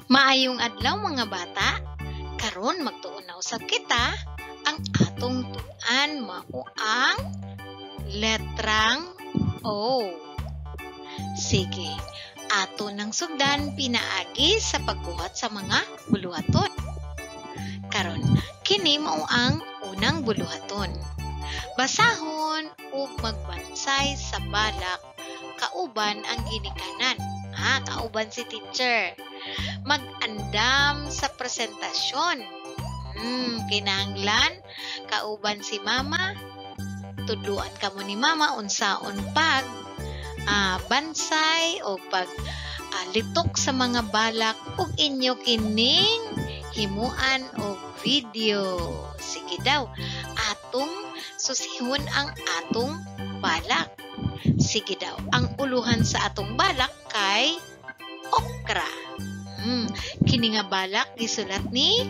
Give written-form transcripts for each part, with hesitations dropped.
Maayong adlaw mga bata. Karon magtuon na usab kita. Ang atong tun-an mao ang letrang O. Sige, ato nang sugdan pinaagi sa pagbuhat sa mga buluhaton. Karon, kini mao ang unang buluhaton. Basahon ug magbansay sa balak kauban ang ginikanan. Kauban si teacher. Mag-andam sa presentasyon. Kinahanglan kauban si mama. Tudluan kamo ni mama unsaon pag bansay o pag litok sa mga balak ug inyo kining himuan og video. Sige daw, atong susihon ang atong balak. Sige daw, ang uluhan sa atong balak kay okra. Kini nga balak gisulat ni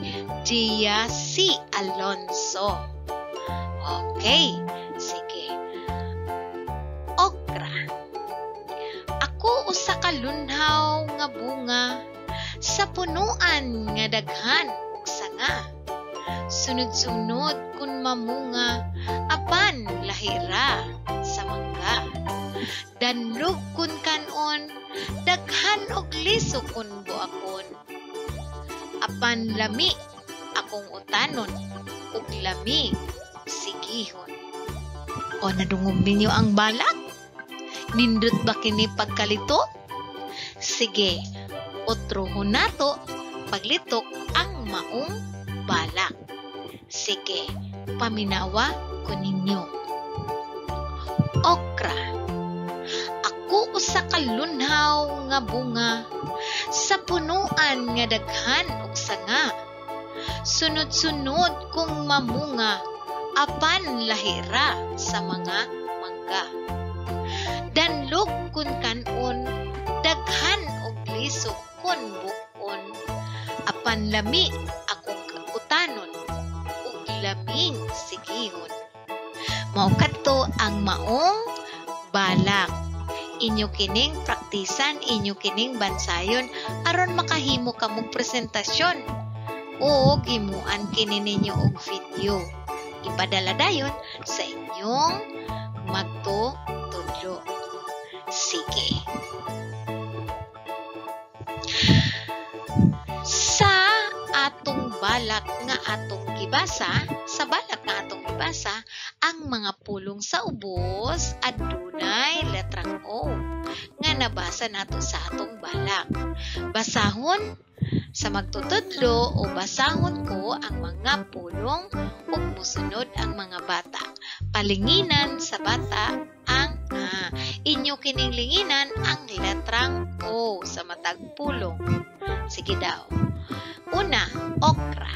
Gia C. Alonso. Okay, sige. Okra. Ako usa ka lunhaw nga bunga sa punuan nga daghan ug sanga. Sunod-sunod kun mamunga apan lahira sa mangga. Danlog kun kanon daghan og liso kun buakon. Apan lami akong utanon ug lami sigihon. O nadungog ninyo ang balak? Nindot ba kini pagkalitok? Sige, utrohon nato paglitok ang maong balak. Sige, paminawa ko ninyo. Okra. Ako usa ka lunhaw nga bunga sa punuan nga daghan ug sanga. Sunod-sunod kong mamunga apan lahira sa mga mangga. Danlog kun kanon daghan og liso kun bukon. Apan lami akong utanon ug laming sigihon. Mao kadto ang maong balak. Inyo kining praktisan, inyo kining bansayon aron makahimo kamong presentasyon o gimuan kini ninyo og video. Ipadala dayon sa inyong magtutudlo. Sige. Sa atong balak nga atong gibasa, sa balak nga atong gibasa, ang mga pulong sa ubos adunay letrang O nga nabasa nato sa atong balak. Basahon sa magtutudlo o basahon ko ang mga pulong ug musunod ang mga bata. Palinginan sa bata ang inyo kining linginan ang letrang O sa matag pulong. Sige daw. Una, okra.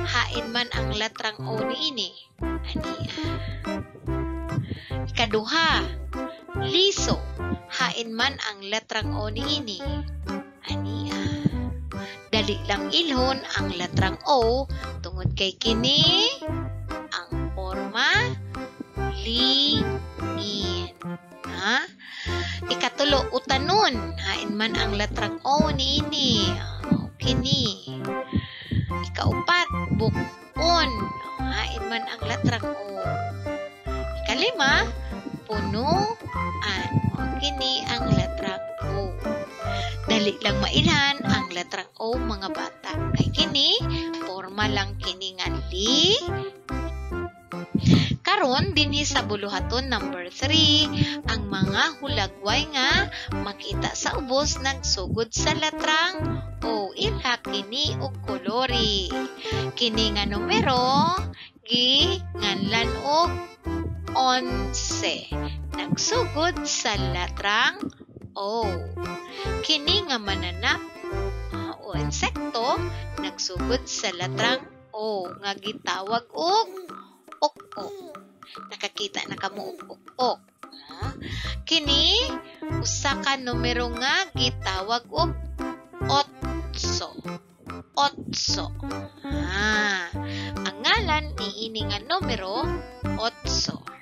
Hain man ang letrang O niini. Ikaduha, liso. Hain man ang letrang O niini. Dali lang ilhon ang letrang O tungod kay kini ang forma lingin. Ikatulo, utanon. Hain man ang letrang O niini. Kini. Ikaupat, bukon. Hain man ang letrang O. Ikalima, punuan. Kini ang letrang O. Dali lang mailhan ang letrang O mga bata. Kay kini, forma lang kini nga li. Karon dinhi sa buluhaton number 3, ang mga hulagway nga makita sa ubos nagsugod sa letrang O. Ilha kini og kolori. Kini nga numero ginganlan og 11. Nagsugod sa letrang O. Kini nga mananap o insekto nagsugod sa letrang O nga gitawag og ok-ok. Nakakita na kamo og ok-ok. Kini usa ka numero nga gitawag og 8. 8. Ang ngalan niini nga numero 8.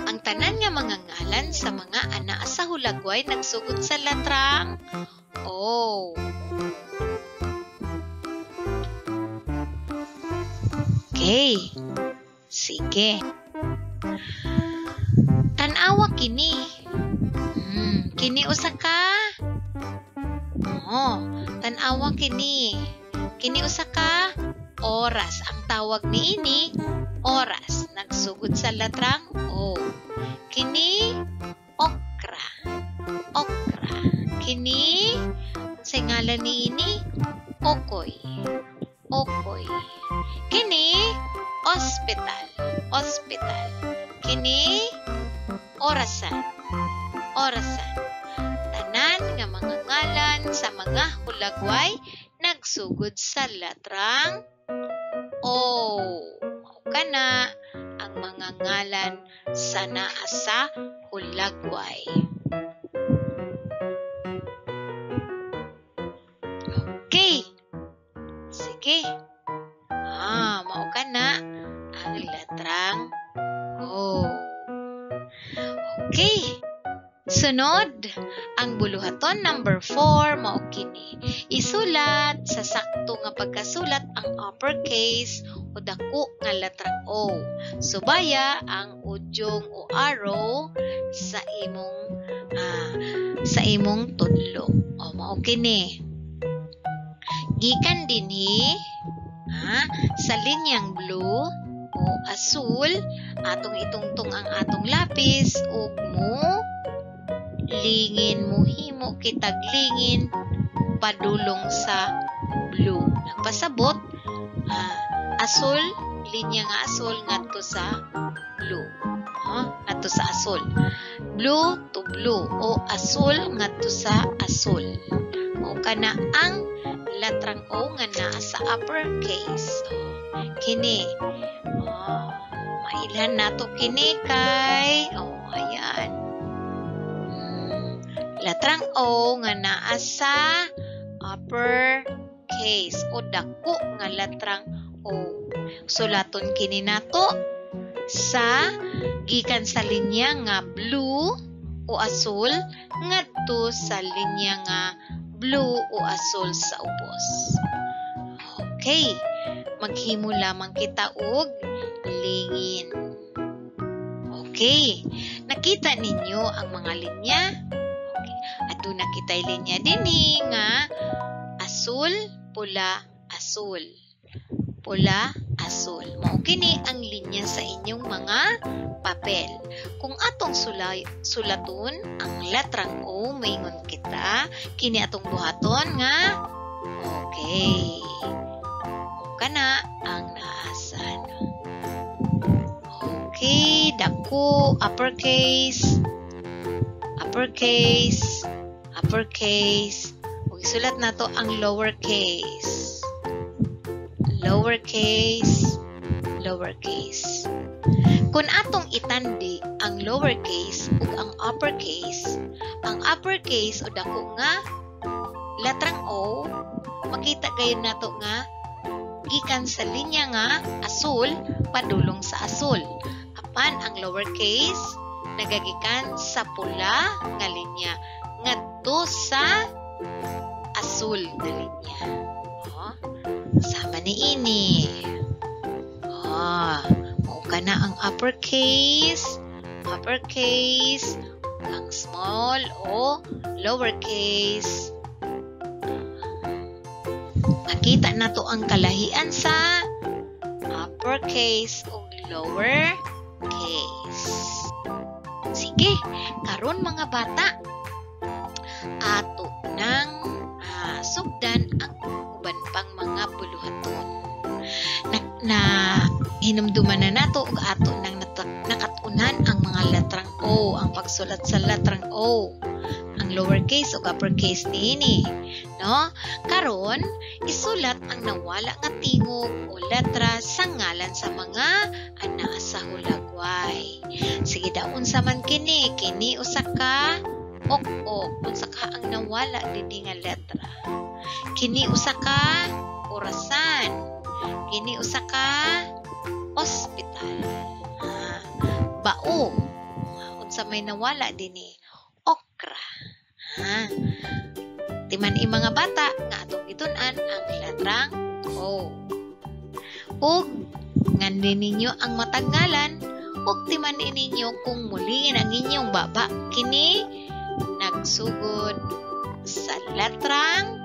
Ang tanan nga mga ngalan sa mga ana sa hulagway nagsugod sa letrang O. Okay. Sige. Tanawa kini. Kini usa ka. Tanawa kini. Kini usa ka oras. Ang tawag niini oras. Nagsugod sa latrang O. Kini okra. Okra. Kini sa ngalan niini okoy. Okoy. Kini hospital. Hospital. Kini orasan. Orasan. Tanan nga mga ngalan sa mga hulagway nagsugod sa latrang O. Mao kana ang mga ngalan sa naa sa hulagway. Okay. Sige. Mao kana ang latrang O. Okay. Sunod, ang buluhaton number 4 mao kini. Isulat sa sakto nga pagkasulat ang uppercase o dako nga latrang O. Subaya ang udyong o arrow sa imong tudlo. O mao kini. Gikan dinhi sa linyang blue o asul, atong itungtong ang atong lapis ug lingin mo himo kitag lingin padulong sa blue. Nagpasabot asul, linya nga asul ngadto sa blue. Ngadto sa asul. Blue to blue o asul ngadto sa asul. O kana ang latrang O nga naa sa uppercase. Kini. Mailhan nato kini kay. Ayan. Latrang O nga naa sa uppercase o dako nga latrang O. Sulaton kini nato sa gikan sa linya nga blue o asul ngadto sa linya nga blue o asul sa ubos. Okay. Maghimo lamang kita og lingin. Okay. Nakita ninyo ang mga linya? Okay. Aduna kitay linya dinhi nga asul, pula, asul. Pula, asul. Mao kini ang linya sa inyong mga papel. Kung atong sulaton ang latrang O, maingon kita, kini atong buhaton nga okay. Kana ang naasan. Okay, dako, uppercase, uppercase, uppercase. Ug isulat nato ang lowercase. Lowercase, lowercase. Kung atong itandi ang lowercase ug ang uppercase o dako nga latrang O, makita gayon nato nga gikan sa linya nga asul padulong sa asul. Apan ang lowercase nagagikan sa pula nga linya ngadto sa asul nga linya. Sama niini. Mao kana ang uppercase, uppercase, ang small o lowercase. Makita na to ang kalahian sa uppercase o lowercase. Sige, karon mga bata, ato nang sugdan ang uban pang mga buluhaton. Na hinumduman na nato ug ato nang nakatunan ang mga latrang O, ang pagsulat sa latrang O, ang lowercase o uppercase niini, no? Karon isulat ang nawala nga tingog o letra sa ngalan sa mga anaa sa hulagway. Sige daon sa man kini usa ka ok-ok unsa ka ang nawala dinhi nga letra. Kini usa ka orasan. Kini usa ka hospital. Bao. Unsa may nawala dinhi? Okra. Timan mga bata nga atong gitun-an ang letrang O. Ug Tingnan din ninyo ang matag ngalan ug timan-in ninyo kung muli ang inyong baba kini nagsugod sa letrang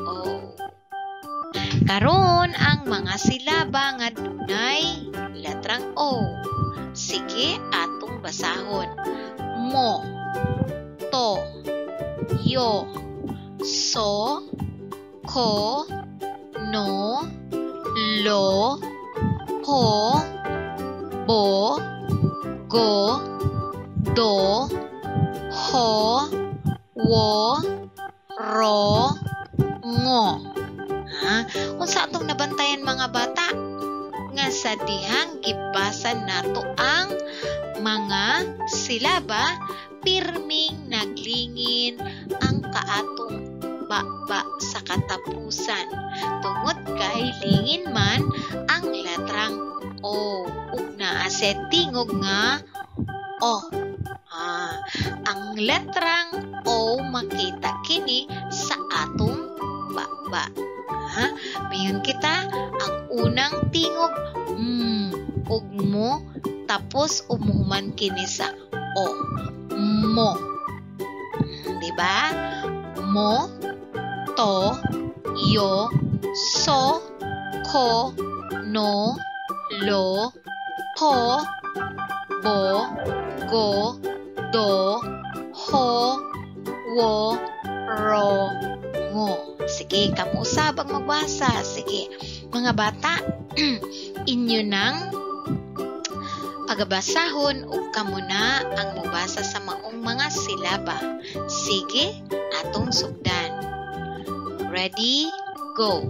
O. Karon ang mga silaba nga dunay letrang O. Sige, atong basahon. Mo, to, yo, so, ko, no, lo, ho, bo, go, do, ho, wo, ro, ngo. Unsa atong nabantayan mga bata? Nga sa dihang gibasan nato ang mga silaba, pirming naglingin ang kaatong baba sa katapusan. Tungod kay lingin man ang letrang O. Ug naa sa tingog nga O. Ang letrang O makita kini sa atong baba. Mayon kita ang unang tingog ug mo tapos umuhuman kini sa O. Mo. Diba? Mo, to, yo, so, ko, no, lo, ho, bo, go, do, ho, wo, ro, ngo. Sige, kamo usab ang magbasa. Sige, mga bata, inyo nang pagabasahon ug kamo na ang mubasa sa maong mga silaba. Sige, atong sugdan. Ready, go.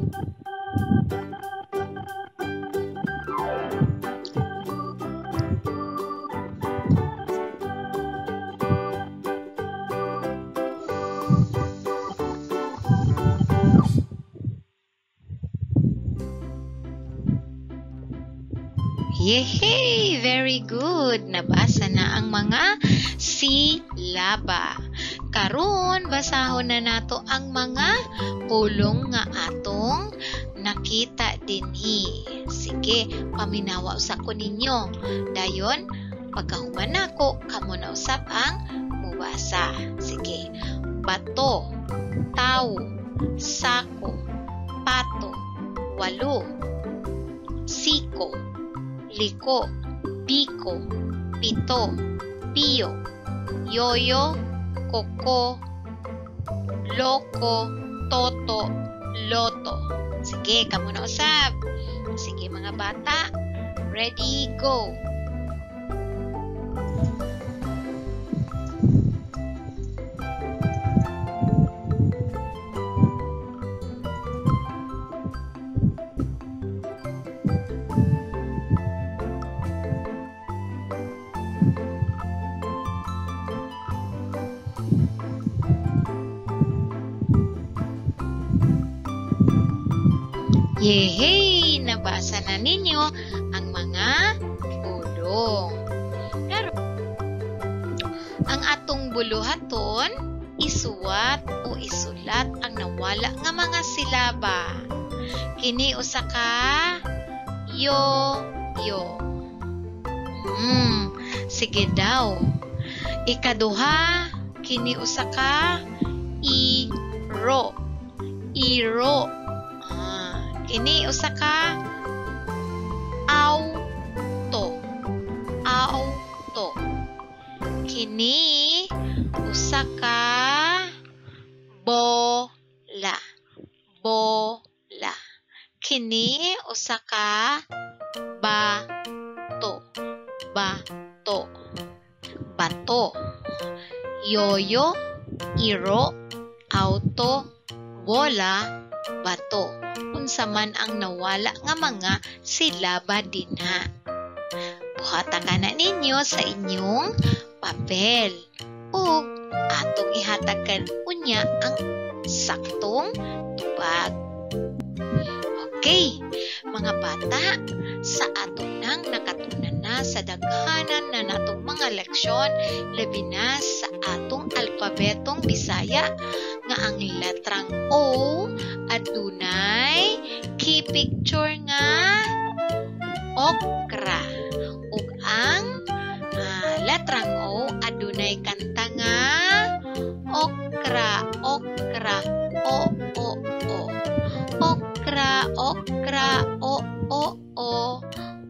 Yehey! Very good! Nabasa na ang mga silaba. Karon, basahon na nato ang mga pulong nga atong nakita dinhi. Sige, paminawa usab ko ninyo. Dayon, pagkahuman nako, kamo na usab ang mubasa. Sige, bato, tao, sako, pato, walo, siko, liko, biko, pito, piyo, yoyo, koko, loko, toto, loto. Sige, kamo na usab. Sige mga bata, ready, go. Yehey! Nabasa na ninyo ang mga bulong. Pero, ang atong buluhaton, isuwat o isulat ang nawala nga mga silaba. Kini usa ka yo. Sige daw. Ikaduha, kini usa ka iro. Kini usa ka auto. Kini usa ka bola. Kini usa ka bato. Yoyo, iro, auto, bola, bato. Unsa man ang nawala nga mga silaba dinha. Buhata ka na ninyo sa inyong papel. Ug atong ihatagan unya ang saktong tubag. Okay, mga bata, sa atong nang nakatunan na sa daghanan na natong mga leksyon, labi na sa atong alpabetong Bisaya nga ang letrang O adunay key picture nga okra. Ug ang letrang O adunay kanta nga okra, okra, o, o, o. Okra, okra, o, o, o.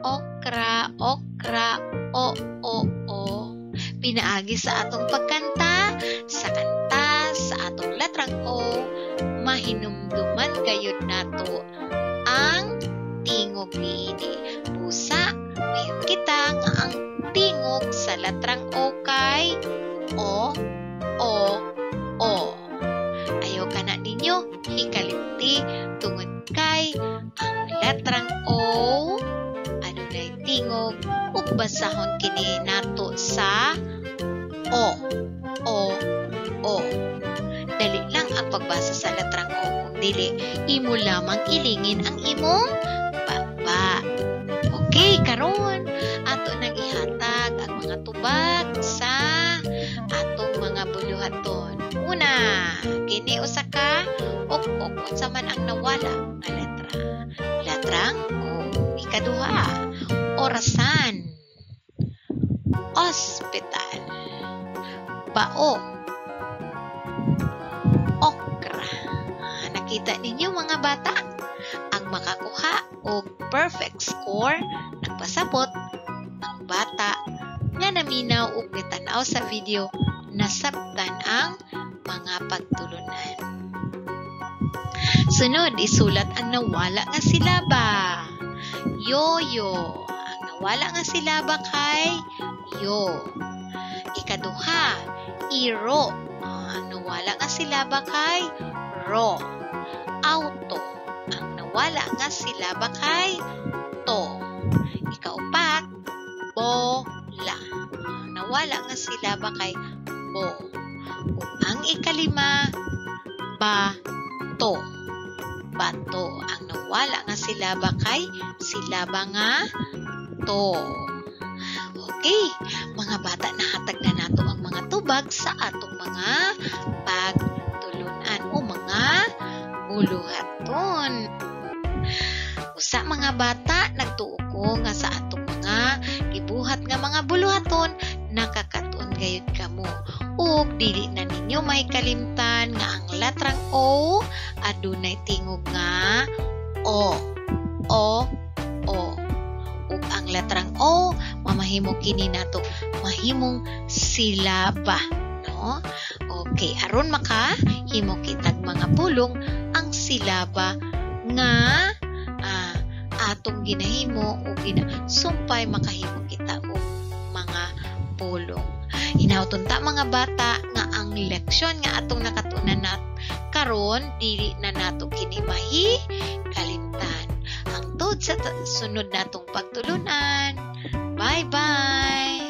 Okra, okra, o, o, o. Pinaagi sa atong pagkanta, sa kanta, sa atong letrang O, mahinumduman gayud nato ang tingog niini. Busa, mayon kita nga ang tingog sa letrang O kay O, O, O. Ayaw ka na ninyo hikalimti tungod kay ang letrang O adunay tingog ug basahon kini nato sa O, O, O. Dali lang ang pagbasa sa letrang O, kung dili imo lamang ilingin ang imong baba. Okay, karon ato nang ihatag ang mga tubag sa atong mga buluhaton. Una, kini usa ka ok-ok unsa man ang nawala nga letra. Letrang O. Ikaduha, orasan, ospital, bao, okra. Nakita ninyo mga bata, ang makakuha og perfect score nagpasabot ang bata nga naminaw ug nitanaw sa video nasabtan ang mga pagtulunan. Sunod, isulat ang nawala nga silaba. Yoyo. Ang nawala nga silaba kay yo. Ikaduha, iro. Ang nawala nga silaba kay ro. Auto. Ang nawala nga silaba kay to. Ikaupat, bola. Ang nawala nga silaba kay bo. Ug ang ikalima, bato. Bato. Ang nawala nga silaba kay silaba nga to. Okay, mga bata, nahatag na nato ang mga tubag sa atong mga pagtulunan o mga buluhaton. Usa mga bata, nagtuo ko nga sa atong mga gibuhat nga mga buluhaton nakakatuon gayud kamo. Ug dili na ninyo may kalimtan nga ang letrang O adunay tingog nga O, O, O. Ug ang letrang O mamahimo kini nato mahimong silaba, no? Okay, aron makahimo kitag mga pulong ang silaba nga atong ginahimo o sumpay makahimo kita og mga pulong. Hinauton ta mga bata nga ang leksyon nga atong nakatunan karon dili na nato kini kalimtan. Hangtod sa sunod natong pagtulunan. Bye-bye!